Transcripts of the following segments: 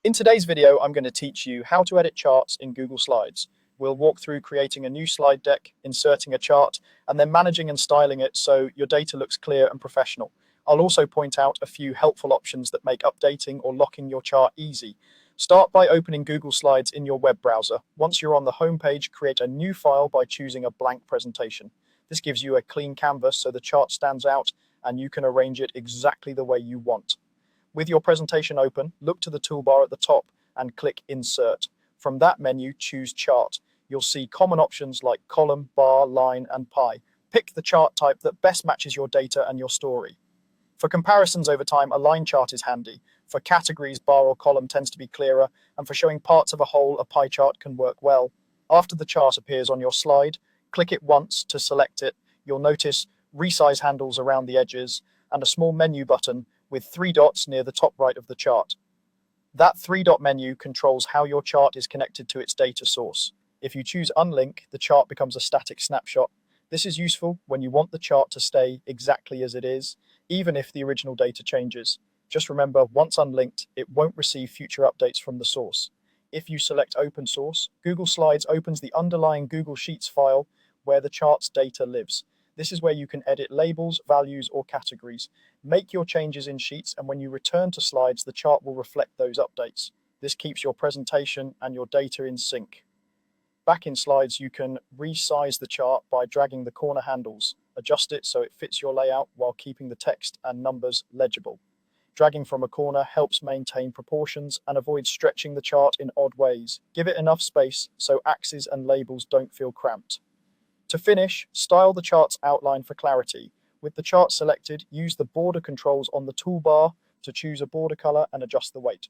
In today's video, I'm going to teach you how to edit charts in Google Slides. We'll walk through creating a new slide deck, inserting a chart, and then managing and styling it so your data looks clear and professional. I'll also point out a few helpful options that make updating or locking your chart easy. Start by opening Google Slides in your web browser. Once you're on the home page, create a new file by choosing a blank presentation. This gives you a clean canvas so the chart stands out and you can arrange it exactly the way you want. With your presentation open, look to the toolbar at the top and click Insert. From that menu, choose Chart. You'll see common options like column, bar, line, and pie. Pick the chart type that best matches your data and your story. For comparisons over time, a line chart is handy. For categories, bar or column tends to be clearer, and for showing parts of a whole, a pie chart can work well. After the chart appears on your slide, click it once to select it. You'll notice resize handles around the edges and a small menu button with 3 dots near the top right of the chart. That 3-dot menu controls how your chart is connected to its data source. If you choose Unlink, the chart becomes a static snapshot. This is useful when you want the chart to stay exactly as it is, even if the original data changes. Just remember, once unlinked, it won't receive future updates from the source. If you select Open Source, Google Slides opens the underlying Google Sheets file where the chart's data lives. This is where you can edit labels, values, or categories. Make your changes in Sheets, and when you return to Slides, the chart will reflect those updates. This keeps your presentation and your data in sync. Back in Slides, you can resize the chart by dragging the corner handles. Adjust it so it fits your layout while keeping the text and numbers legible. Dragging from a corner helps maintain proportions and avoid stretching the chart in odd ways. Give it enough space so axes and labels don't feel cramped. To finish, style the chart's outline for clarity. With the chart selected, use the border controls on the toolbar to choose a border color and adjust the weight.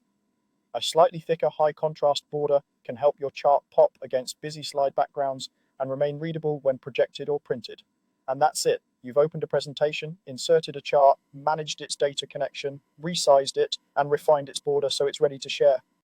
A slightly thicker high contrast border can help your chart pop against busy slide backgrounds and remain readable when projected or printed. And that's it. You've opened a presentation, inserted a chart, managed its data connection, resized it, and refined its border so it's ready to share.